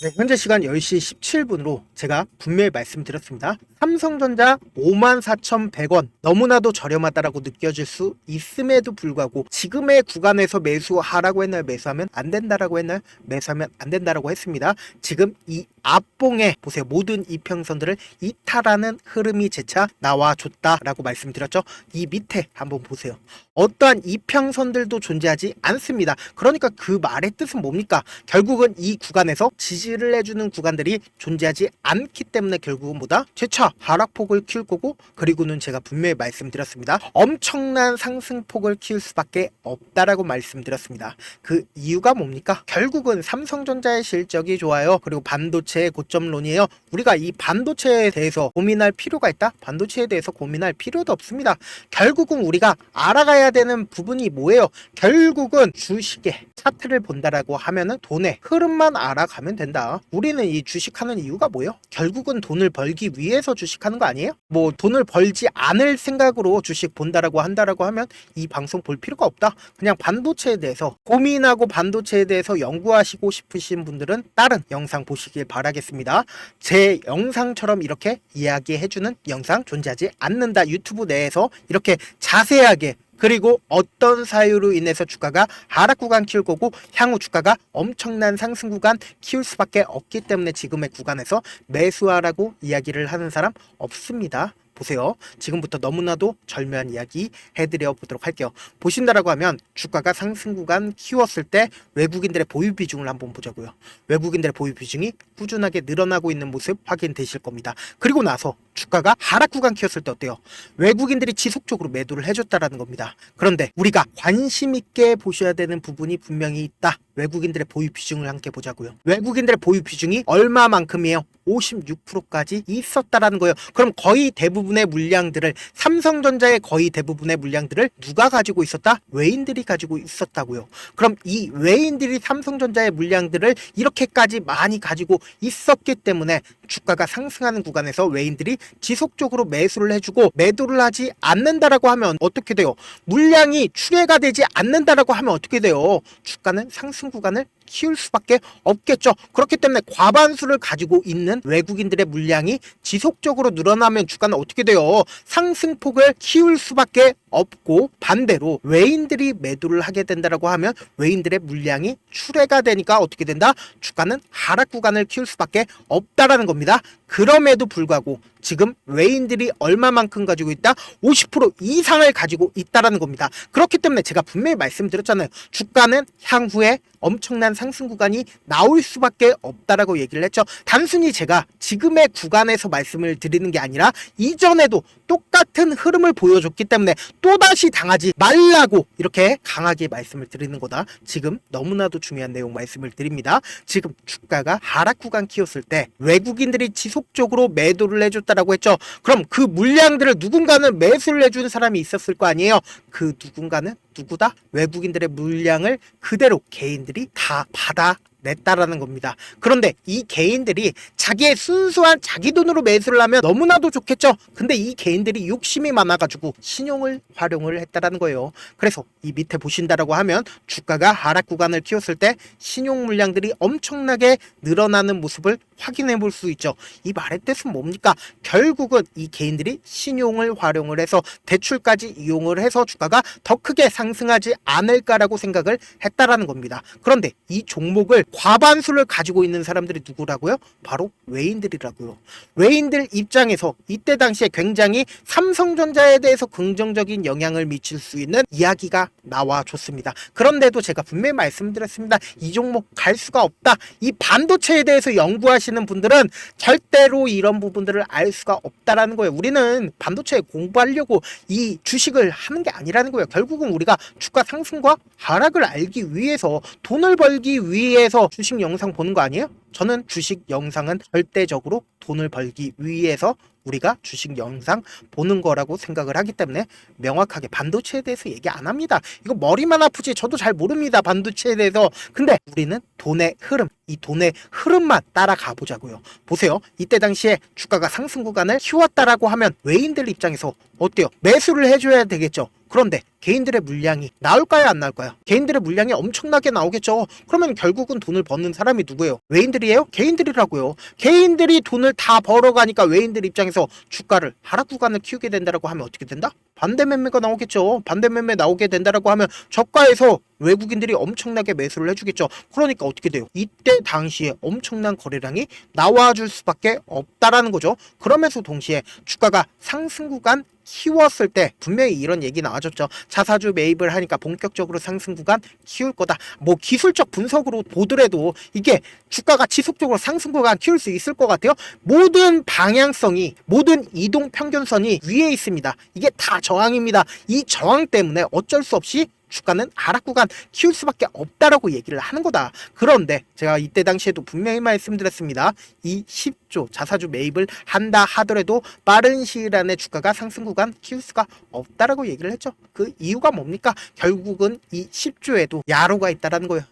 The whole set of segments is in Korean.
네, 현재 시간 10시 17분으로 제가 분명히 말씀드렸습니다. 삼성전자 54,100원 너무나도 저렴하다라고 느껴질 수 있음에도 불구하고 지금의 구간에서 매수하라고 했나요? 매수하면 안 된다라고 했나요? 매수하면 안 된다라고 했습니다. 지금 이 앞봉에 보세요. 모든 이평선들을 이탈하는 흐름이 재차 나와줬다라고 말씀드렸죠. 이 밑에 한번 보세요. 어떠한 이평선들도 존재하지 않습니다. 그러니까 그 말의 뜻은 뭡니까? 결국은 이 구간에서 지지를 해주는 구간들이 존재하지 않기 때문에 결국은 뭐다? 재차 하락폭을 키울 거고, 그리고는 제가 분명히 말씀드렸습니다. 엄청난 상승폭을 키울 수밖에 없다라고 말씀드렸습니다. 그 이유가 뭡니까? 결국은 삼성전자의 실적이 좋아요. 그리고 반도체의 고점론이에요. 우리가 이 반도체에 대해서 고민할 필요가 있다? 반도체에 대해서 고민할 필요도 없습니다. 결국은 우리가 알아가야 되는 부분이 뭐예요? 결국은 주식의 차트를 본다라고 하면은 돈의 흐름만 알아가면 된다. 우리는 이 주식하는 이유가 뭐예요? 결국은 돈을 벌기 위해서 주식하는 거 아니에요? 뭐 돈을 벌지 않을 생각으로 주식 본다라고 한다라고 하면 이 방송 볼 필요가 없다. 그냥 반도체에 대해서 고민하고 반도체에 대해서 연구하시고 싶으신 분들은 다른 영상 보시길 바라겠습니다. 제 영상처럼 이렇게 이야기해주는 영상 존재하지 않는다. 유튜브 내에서 이렇게 자세하게, 그리고 어떤 사유로 인해서 주가가 하락 구간 키울 거고 향후 주가가 엄청난 상승 구간 키울 수밖에 없기 때문에 지금의 구간에서 매수하라고 이야기를 하는 사람 없습니다. 보세요. 지금부터 너무나도 절묘한 이야기 해드려 보도록 할게요. 보신다라고 하면 주가가 상승 구간 키웠을 때 외국인들의 보유 비중을 한번 보자고요. 외국인들의 보유 비중이 꾸준하게 늘어나고 있는 모습 확인되실 겁니다. 그리고 나서 주가가 하락 구간 키웠을 때 어때요? 외국인들이 지속적으로 매도를 해줬다라는 겁니다. 그런데 우리가 관심 있게 보셔야 되는 부분이 분명히 있다. 외국인들의 보유 비중을 함께 보자고요. 외국인들의 보유 비중이 얼마만큼이에요? 56%까지 있었다라는 거예요. 그럼 거의 대부분의 물량들을, 삼성전자의 거의 대부분의 물량들을 누가 가지고 있었다? 외인들이 가지고 있었다고요. 그럼 이 외인들이 삼성전자의 물량들을 이렇게까지 많이 가지고 있었기 때문에 주가가 상승하는 구간에서 외인들이 지속적으로 매수를 해주고, 매도를 하지 않는다라고 하면 어떻게 돼요? 물량이 출회가 되지 않는다라고 하면 어떻게 돼요? 주가는 상승 구간을 키울 수밖에 없겠죠. 그렇기 때문에 과반수를 가지고 있는 외국인들의 물량이 지속적으로 늘어나면 주가는 어떻게 돼요? 상승폭을 키울 수밖에 없고, 반대로 외인들이 매도를 하게 된다라고 하면 외인들의 물량이 출회가 되니까 어떻게 된다? 주가는 하락 구간을 키울 수밖에 없다라는 겁니다. 그럼에도 불구하고 지금 외인들이 얼마만큼 가지고 있다? 50% 이상을 가지고 있다라는 겁니다. 그렇기 때문에 제가 분명히 말씀드렸잖아요. 주가는 향후에 엄청난 상승 구간이 나올 수밖에 없다라고 얘기를 했죠. 단순히 제가 지금의 구간에서 말씀을 드리는 게 아니라 이전에도 똑같은 흐름을 보여줬기 때문에 또다시 당하지 말라고 이렇게 강하게 말씀을 드리는 거다. 지금 너무나도 중요한 내용 말씀을 드립니다. 지금 주가가 하락 구간 키웠을 때 외국인들이 지속적으로 매도를 해줬다라고 했죠. 그럼 그 물량들을 누군가는 매수를 해주는 사람이 있었을 거 아니에요. 그 누군가는 누구다? 외국인들의 물량을 그대로 개인들이 다 받아냈다라는 겁니다. 그런데 이 개인들이 자기의 순수한 자기 돈으로 매수를 하면 너무나도 좋겠죠. 근데 이 개인들이 욕심이 많아가지고 신용을 활용을 했다라는 거예요. 그래서 이 밑에 보신다라고 하면 주가가 하락 구간을 키웠을 때 신용 물량들이 엄청나게 늘어나는 모습을 확인해 볼 수 있죠. 이 말의 뜻은 뭡니까? 결국은 이 개인들이 신용을 활용을 해서 대출까지 이용을 해서 주가가 더 크게 상승하지 않을까라고 생각을 했다라는 겁니다. 그런데 이 종목을 과반수를 가지고 있는 사람들이 누구라고요? 바로 외인들이라고요. 외인들 입장에서 이때 당시에 굉장히 삼성전자에 대해서 긍정적인 영향을 미칠 수 있는 이야기가 나와줬습니다. 그런데도 제가 분명히 말씀드렸습니다. 이 종목 갈 수가 없다. 이 반도체에 대해서 연구하시는 분들은 절대로 이런 부분들을 알 수가 없다라는 거예요. 우리는 반도체에 공부하려고 이 주식을 하는 게 아니라는 거예요. 결국은 우리가 주가 상승과 하락을 알기 위해서, 돈을 벌기 위해서 주식 영상 보는 거 아니에요? 저는 주식 영상은 절대적으로 돈을 벌기 위해서 우리가 주식 영상 보는 거라고 생각을 하기 때문에 명확하게 반도체에 대해서 얘기 안 합니다. 이거 머리만 아프지 저도 잘 모릅니다. 반도체에 대해서. 근데 우리는 돈의 흐름, 이 돈의 흐름만 따라가 보자고요. 보세요. 이때 당시에 주가가 상승 구간을 키웠다라고 하면 외인들 입장에서 어때요? 매수를 해줘야 되겠죠. 그런데 개인들의 물량이 나올까요, 안 나올까요? 개인들의 물량이 엄청나게 나오겠죠. 그러면 결국은 돈을 버는 사람이 누구예요? 외인들이에요? 개인들이라고요. 개인들이 돈을 다 벌어가니까 외인들 입장에서 주가를 하락 구간을 키우게 된다라고 하면 어떻게 된다? 반대 매매가 나오겠죠. 반대 매매 나오게 된다라고 하면 저가에서 외국인들이 엄청나게 매수를 해주겠죠. 그러니까 어떻게 돼요? 이때 당시에 엄청난 거래량이 나와줄 수밖에 없다라는 거죠. 그러면서 동시에 주가가 상승 구간 키웠을 때 분명히 이런 얘기 나와줬죠. 자사주 매입을 하니까 본격적으로 상승 구간 키울 거다. 뭐 기술적 분석으로 보더라도 이게 주가가 지속적으로 상승 구간 키울 수 있을 것 같아요. 모든 방향성이, 모든 이동 평균선이 위에 있습니다. 이게 다 저항입니다. 이 저항 때문에 어쩔 수 없이 주가는 하락 구간 키울 수밖에 없다라고 얘기를 하는 거다. 그런데 제가 이때 당시에도 분명히 말씀드렸습니다. 이 10조 자사주 매입을 한다 하더라도 빠른 시일 안에 주가가 상승 구간 키울 수가 없다라고 얘기를 했죠. 그 이유가 뭡니까? 결국은 이 10조에도 야로가 있다라는 거예요.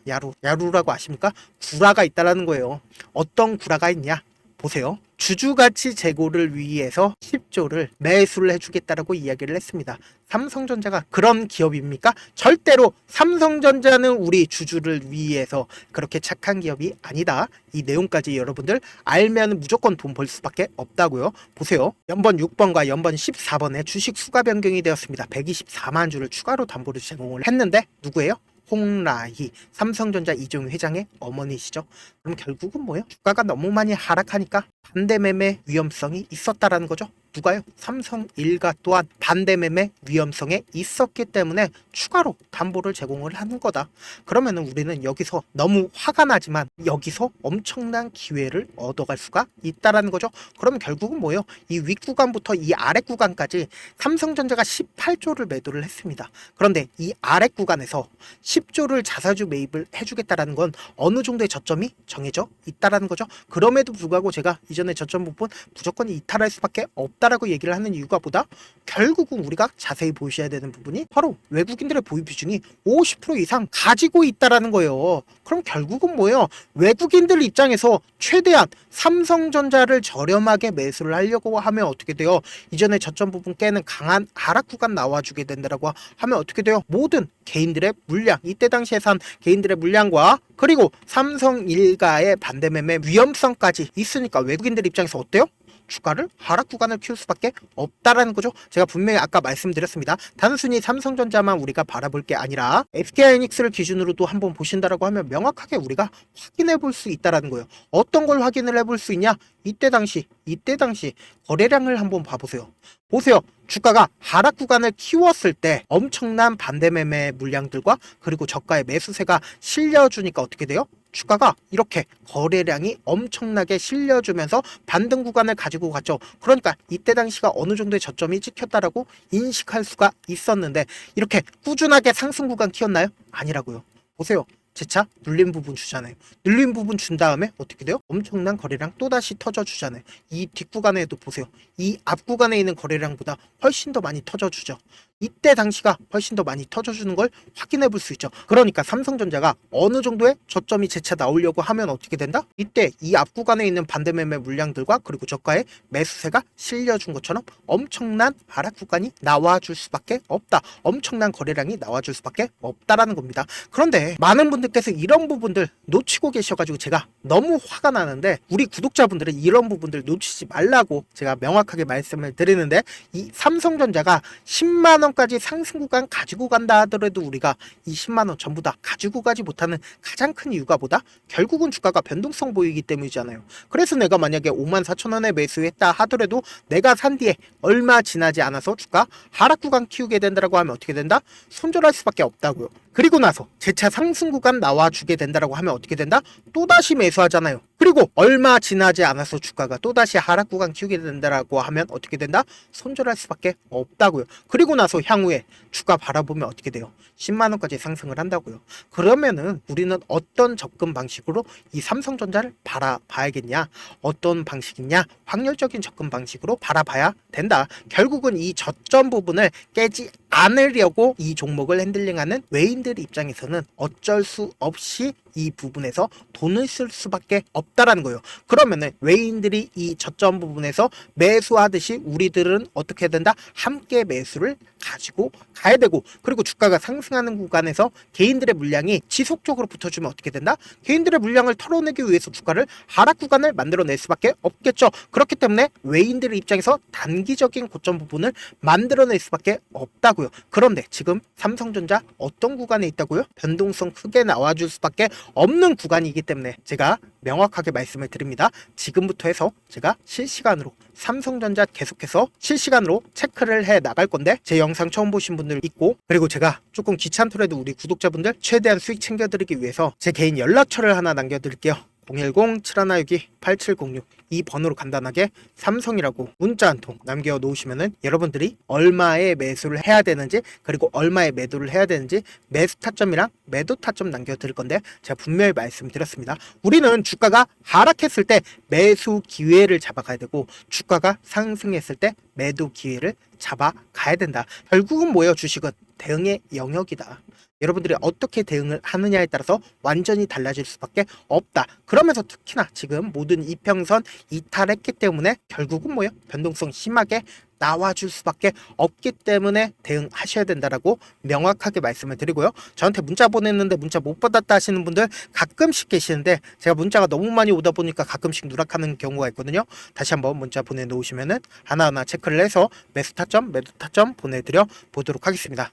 야루라고 아십니까? 구라가 있다라는 거예요. 어떤 구라가 있냐? 보세요. 주주가치 제고를 위해서 10조를 매수를 해주겠다라고 이야기를 했습니다. 삼성전자가 그런 기업입니까? 절대로 삼성전자는 우리 주주를 위해서 그렇게 착한 기업이 아니다. 이 내용까지 여러분들 알면 무조건 돈 벌 수밖에 없다고요. 보세요. 연번 6번과 연번 14번에 주식 수가 변경이 되었습니다. 124만 주를 추가로 담보로 제공을 했는데 누구예요? 홍라희, 삼성전자 이종희 회장의 어머니시죠. 그럼 결국은 뭐예요? 주가가 너무 많이 하락하니까 반대 매매 위험성이 있었다라는 거죠. 누가요? 삼성일가 또한 반대 매매 위험성에 있었기 때문에 추가로 담보를 제공을 하는 거다. 그러면은 우리는 여기서 너무 화가 나지만 여기서 엄청난 기회를 얻어갈 수가 있다라는 거죠. 그러면 결국은 뭐예요? 이 윗구간부터 이 아랫구간까지 삼성전자가 18조를 매도를 했습니다. 그런데 이 아랫구간에서 10조를 자사주 매입을 해주겠다라는 건 어느 정도의 저점이 정해져 있다라는 거죠. 그럼에도 불구하고 제가 이전에 저점 부분 무조건 이탈할 수밖에 없다라고 얘기를 하는 이유가 보다 결국은 우리가 자세히 보셔야 되는 부분이 바로 외국인들의 보유 비중이 50% 이상 가지고 있다라는 거예요. 그럼 결국은 뭐예요? 외국인들 입장에서 최대한 삼성전자를 저렴하게 매수를 하려고 하면 어떻게 돼요? 이전에 저점 부분 깨는 강한 하락 구간 나와주게 된다라고 하면 어떻게 돼요? 모든 개인들의 물량, 이때 당시에 산 개인들의 물량과 그리고 삼성일가의 반대 매매 위험성까지 있으니까 외국인들 입장에서 어때요? 주가를 하락 구간을 키울 수밖에 없다라는 거죠. 제가 분명히 아까 말씀드렸습니다. 단순히 삼성전자만 우리가 바라볼 게 아니라 SK하이닉스를 기준으로도 한번 보신다라고 하면 명확하게 우리가 확인해 볼 수 있다라는 거예요. 어떤 걸 확인을 해볼 수 있냐? 이때 당시 거래량을 한번 봐보세요. 보세요. 주가가 하락 구간을 키웠을 때 엄청난 반대 매매 물량들과 그리고 저가의 매수세가 실려주니까 어떻게 돼요? 주가가 이렇게 거래량이 엄청나게 실려주면서 반등 구간을 가지고 갔죠. 그러니까 이때 당시가 어느 정도의 저점이 찍혔다라고 인식할 수가 있었는데 이렇게 꾸준하게 상승 구간 키웠나요? 아니라고요. 보세요. 재차 눌린 부분 주잖아요. 눌린 부분 준 다음에 어떻게 돼요? 엄청난 거래량 또다시 터져주잖아요. 이 뒷구간에도 보세요. 이 앞구간에 있는 거래량보다 훨씬 더 많이 터져주죠. 이때 당시가 훨씬 더 많이 터져주는 걸 확인해 볼 수 있죠. 그러니까 삼성전자가 어느 정도의 저점이 재차 나오려고 하면 어떻게 된다? 이때 이 앞구간에 있는 반대매매 물량들과 그리고 저가의 매수세가 실려준 것처럼 엄청난 하락 구간이 나와줄 수밖에 없다. 엄청난 거래량이 나와줄 수밖에 없다라는 겁니다. 그런데 많은 분들께서 이런 부분들 놓치고 계셔가지고 제가 너무 화가 나는데 우리 구독자분들은 이런 부분들 놓치지 말라고 제가 명확하게 말씀을 드리는데 이 삼성전자가 10만원까지 상승 구간 가지고 간다 하더라도 우리가 이 10만원 전부 다 가지고 가지 못하는 가장 큰 이유가 뭐다? 결국은 주가가 변동성 보이기 때문이잖아요. 그래서 내가 만약에 54,000원에 매수했다 하더라도 내가 산 뒤에 얼마 지나지 않아서 주가 하락 구간 키우게 된다고 하면 어떻게 된다? 손절할 수밖에 없다고요. 그리고 나서 재차 상승 구간 나와주게 된다고 하면 어떻게 된다? 또다시 매수하잖아요. 그리고 얼마 지나지 않아서 주가가 또다시 하락 구간 키우게 된다고 하면 어떻게 된다? 손절할 수밖에 없다고요. 그리고 나서 향후에 주가 바라보면 어떻게 돼요? 10만원까지 상승을 한다고요. 그러면은 우리는 어떤 접근 방식으로 이 삼성전자를 바라봐야겠냐? 어떤 방식이냐? 확률적인 접근 방식으로 바라봐야 된다. 결국은 이 저점 부분을 깨지 않으려고 이 종목을 핸들링하는 외인들 입장에서는 어쩔 수 없이 이 부분에서 돈을 쓸 수밖에 없다라는 거예요. 그러면은 외인들이 이 저점 부분에서 매수하듯이 우리들은 어떻게 해야 된다? 함께 매수를 가지고 가야 되고, 그리고 주가가 상승하는 구간에서 개인들의 물량이 지속적으로 붙어주면 어떻게 된다? 개인들의 물량을 털어내기 위해서 주가를 하락 구간을 만들어낼 수밖에 없겠죠. 그렇기 때문에 외인들의 입장에서 단기적인 고점 부분을 만들어낼 수밖에 없다고요. 그런데 지금 삼성전자 어떤 구간에 있다고요? 변동성 크게 나와줄 수밖에 없는 구간이기 때문에 제가 명확하게 말씀을 드립니다. 지금부터 해서 제가 실시간으로 삼성전자 계속해서 실시간으로 체크를 해 나갈 건데, 제 영상 처음 보신 분들 있고, 그리고 제가 조금 귀찮더라도 우리 구독자분들 최대한 수익 챙겨드리기 위해서 제 개인 연락처를 하나 남겨드릴게요. 010-7162-8706 이 번호로 간단하게 삼성이라고 문자 한 통 남겨 놓으시면은 여러분들이 얼마에 매수를 해야 되는지, 그리고 얼마에 매도를 해야 되는지 매수 타점이랑 매도 타점 남겨 드릴 건데, 제가 분명히 말씀드렸습니다. 우리는 주가가 하락했을 때 매수 기회를 잡아가야 되고, 주가가 상승했을 때 매도 기회를 잡아가야 된다. 결국은 뭐예요? 주식은 대응의 영역이다. 여러분들이 어떻게 대응을 하느냐에 따라서 완전히 달라질 수밖에 없다. 그러면서 특히나 지금 모든 이평선 이탈했기 때문에 결국은 뭐예요? 변동성 심하게 나와줄 수밖에 없기 때문에 대응하셔야 된다라고 명확하게 말씀을 드리고요. 저한테 문자 보냈는데 문자 못 받았다 하시는 분들 가끔씩 계시는데, 제가 문자가 너무 많이 오다 보니까 가끔씩 누락하는 경우가 있거든요. 다시 한번 문자 보내놓으시면은 하나하나 체크를 해서 매수 타점, 매도 타점 보내드려 보도록 하겠습니다.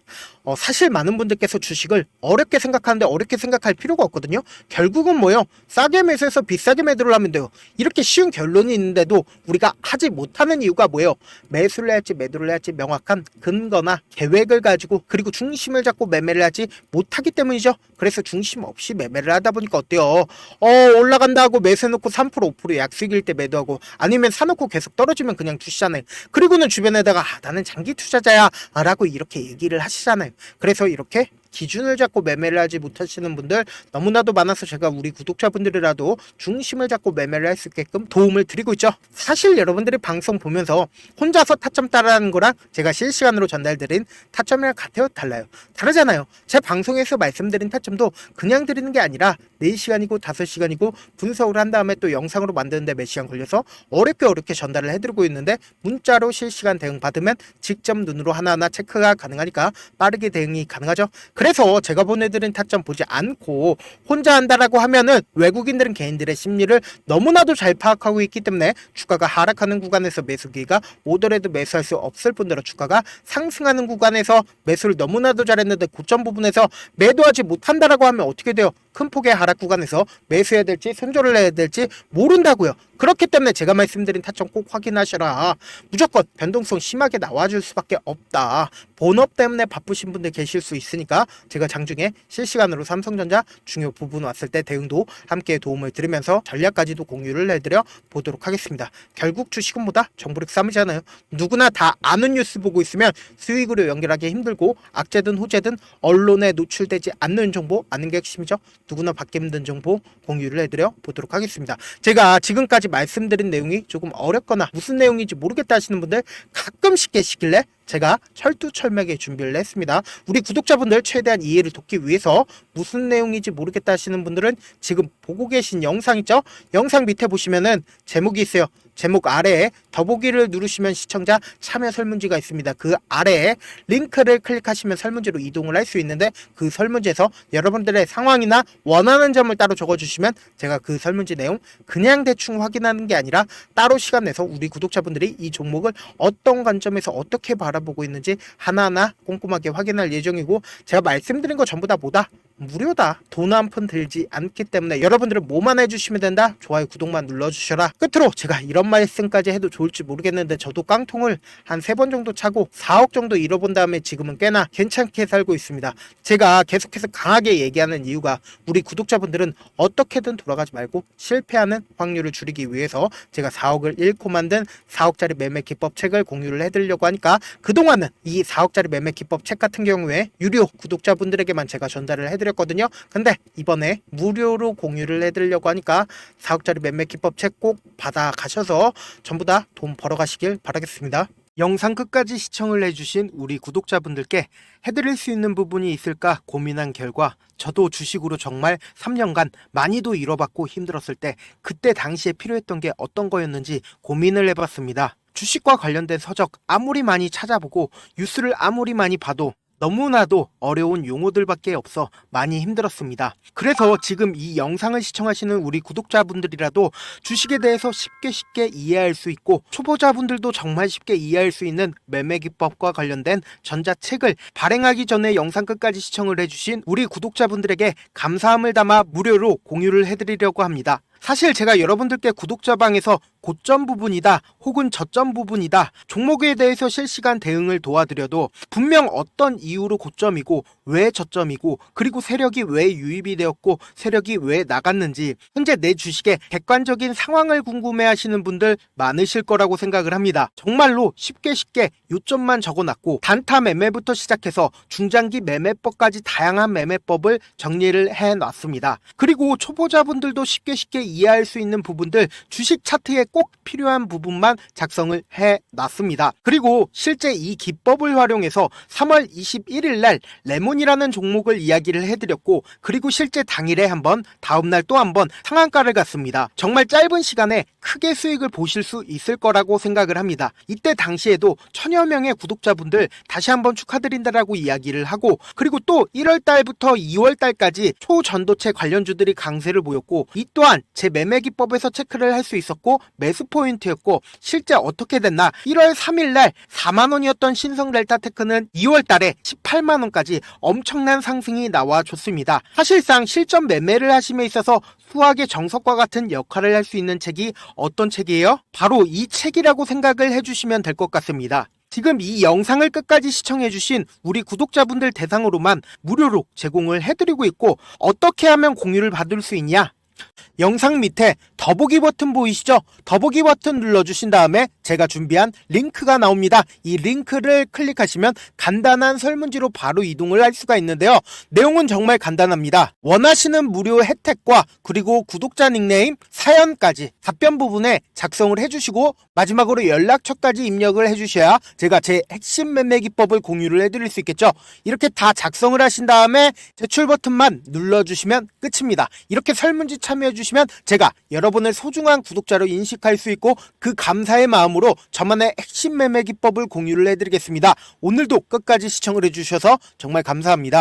사실 많은 분들께서 주식을 어렵게 생각하는데 어렵게 생각할 필요가 없거든요. 결국은 뭐예요? 싸게 매수해서 비싸게 매도를 하면 돼요. 이렇게 쉬운 결론이 있는데도 우리가 하지 못하는 이유가 뭐예요? 매수를 해야지 매도를 해야지 명확한 근거나 계획을 가지고, 그리고 중심을 잡고 매매를 하지 못하기 때문이죠. 그래서 중심 없이 매매를 하다 보니까 어때요? 올라간다 하고 매수해놓고 3% 5% 약수익일 때 매도하고, 아니면 사놓고 계속 떨어지면 그냥 두시잖아요. 그리고는 주변에다가 나는 장기 투자자야 라고 이렇게 얘기를 하시잖아요. 그래서 이렇게 기준을 잡고 매매를 하지 못하시는 분들 너무나도 많아서 제가 우리 구독자분들이라도 중심을 잡고 매매를 할 수 있게끔 도움을 드리고 있죠. 사실 여러분들이 방송 보면서 혼자서 타점 따라하는 거랑 제가 실시간으로 전달드린 타점이랑 같아요? 달라요? 다르잖아요. 제 방송에서 말씀드린 타점도 그냥 드리는 게 아니라 4시간이고 5시간이고 분석을 한 다음에 또 영상으로 만드는데 몇 시간 걸려서 어렵게 전달을 해드리고 있는데, 문자로 실시간 대응 받으면 직접 눈으로 하나하나 체크가 가능하니까 빠르게 대응이 가능하죠. 그래서 제가 보내드린 타점 보지 않고 혼자 한다라고 하면은 외국인들은 개인들의 심리를 너무나도 잘 파악하고 있기 때문에 주가가 하락하는 구간에서 매수 기회가 오더라도 매수할 수 없을 뿐더러 주가가 상승하는 구간에서 매수를 너무나도 잘했는데 고점 부분에서 매도하지 못한다라고 하면 어떻게 돼요? 큰 폭의 하락 구간에서 매수해야 될지 손절을 해야 될지 모른다고요. 그렇기 때문에 제가 말씀드린 타점 꼭 확인하셔라. 무조건 변동성 심하게 나와줄 수밖에 없다. 본업 때문에 바쁘신 분들 계실 수 있으니까 제가 장중에 실시간으로 삼성전자 중요 부분 왔을 때 대응도 함께 도움을 드리면서 전략까지도 공유를 해드려 보도록 하겠습니다. 결국 주식은 뭐다? 정보력 싸움이잖아요. 누구나 다 아는 뉴스 보고 있으면 수익으로 연결하기 힘들고, 악재든 호재든 언론에 노출되지 않는 정보 아는 게 핵심이죠. 누구나 받기 힘든 정보 공유를 해드려 보도록 하겠습니다. 제가 지금까지 말씀드린 내용이 조금 어렵거나 무슨 내용인지 모르겠다 하시는 분들 가끔씩 계시길래 제가 철두철미하게 준비를 했습니다. 우리 구독자분들 최대한 이해를 돕기 위해서 무슨 내용인지 모르겠다 하시는 분들은 지금 보고 계신 영상 있죠? 영상 밑에 보시면은 제목이 있어요. 제목 아래에 더보기를 누르시면 시청자 참여 설문지가 있습니다. 그 아래에 링크를 클릭하시면 설문지로 이동을 할 수 있는데, 그 설문지에서 여러분들의 상황이나 원하는 점을 따로 적어주시면 제가 그 설문지 내용 그냥 대충 확인하는 게 아니라 따로 시간 내서 우리 구독자분들이 이 종목을 어떤 관점에서 어떻게 바라보고 있는지 하나하나 꼼꼼하게 확인할 예정이고, 제가 말씀드린 거 전부 다 뭐다? 무료다. 돈 한 푼 들지 않기 때문에 여러분들은 뭐만 해주시면 된다? 좋아요, 구독만 눌러주셔라. 끝으로 제가 이런 말씀까지 해도 좋을지 모르겠는데, 저도 깡통을 한 3번 정도 차고 4억 정도 잃어본 다음에 지금은 꽤나 괜찮게 살고 있습니다. 제가 계속해서 강하게 얘기하는 이유가, 우리 구독자분들은 어떻게든 돌아가지 말고 실패하는 확률을 줄이기 위해서 제가 4억을 잃고 만든 4억짜리 매매 기법 책을 공유를 해드리려고 하니까, 그동안은 이 4억짜리 매매 기법 책 같은 경우에 유료 구독자분들에게만 제가 전달을 해드렸거든요. 근데 이번에 무료로 공유를 해드리려고 하니까 4억짜리 매매 기법 책 꼭 받아 가셔서 전부 다 돈 벌어 가시길 바라겠습니다. 영상 끝까지 시청을 해주신 우리 구독자분들께 해드릴 수 있는 부분이 있을까 고민한 결과 저도 주식으로 정말 3년간 많이도 잃어봤고 힘들었을 때 그때 당시에 필요했던 게 어떤 거였는지 고민을 해봤습니다. 주식과 관련된 서적 아무리 많이 찾아보고 뉴스를 아무리 많이 봐도 너무나도 어려운 용어들밖에 없어 많이 힘들었습니다. 그래서 지금 이 영상을 시청하시는 우리 구독자분들이라도 주식에 대해서 쉽게 이해할 수 있고 초보자분들도 정말 쉽게 이해할 수 있는 매매 기법과 관련된 전자책을 발행하기 전에 영상 끝까지 시청을 해주신 우리 구독자분들에게 감사함을 담아 무료로 공유를 해드리려고 합니다. 사실 제가 여러분들께 구독자방에서 고점 부분이다 혹은 저점 부분이다 종목에 대해서 실시간 대응을 도와드려도 분명 어떤 이유로 고점이고 왜 저점이고 그리고 세력이 왜 유입이 되었고 세력이 왜 나갔는지 현재 내 주식의 객관적인 상황을 궁금해 하시는 분들 많으실 거라고 생각을 합니다. 정말로 쉽게 요점만 적어놨고 단타 매매부터 시작해서 중장기 매매법까지 다양한 매매법을 정리를 해놨습니다. 그리고 초보자분들도 쉽게 이해할 수 있는 부분들 주식 차트에 꼭 필요한 부분만 작성을 해놨습니다. 그리고 실제 이 기법을 활용해서 3월 21일 날 레몬이라는 종목을 이야기를 해드렸고 그리고 실제 당일에 한번 다음날 또 한번 상한가를 갔습니다. 정말 짧은 시간에 크게 수익을 보실 수 있을 거라고 생각을 합니다. 이때 당시에도 1000여 명의 구독자분들 다시 한번 축하드린다라고 이야기를 하고 그리고 또 1월 달부터 2월 달까지 초전도체 관련주들이 강세를 보였고 이 또한 제 매매 기법에서 체크를 할 수 있었고 매수 포인트였고 실제 어떻게 됐나 1월 3일 날 4만원이었던 신성 델타테크는 2월 달에 18만원까지 엄청난 상승이 나와줬습니다. 사실상 실전 매매를 하심에 있어서 수학의 정석과 같은 역할을 할 수 있는 책이 어떤 책이에요? 바로 이 책이라고 생각을 해주시면 될 것 같습니다. 지금 이 영상을 끝까지 시청해주신 우리 구독자분들 대상으로만 무료로 제공을 해드리고 있고 어떻게 하면 공유를 받을 수 있냐? 영상 밑에 더보기 버튼 보이시죠? 더보기 버튼 눌러주신 다음에 제가 준비한 링크가 나옵니다. 이 링크를 클릭하시면 간단한 설문지로 바로 이동을 할 수가 있는데요. 내용은 정말 간단합니다. 원하시는 무료 혜택과 그리고 구독자 닉네임, 사연까지 답변 부분에 작성을 해주시고 마지막으로 연락처까지 입력을 해주셔야 제가 제 핵심 매매 기법을 공유를 해드릴 수 있겠죠. 이렇게 다 작성을 하신 다음에 제출 버튼만 눌러주시면 끝입니다. 이렇게 설문지 참여해주시면 제가 여러분을 소중한 구독자로 인식할 수 있고 그 감사의 마음으로 저만의 핵심 매매 기법을 공유를 해드리겠습니다. 오늘도 끝까지 시청을 해주셔서 정말 감사합니다.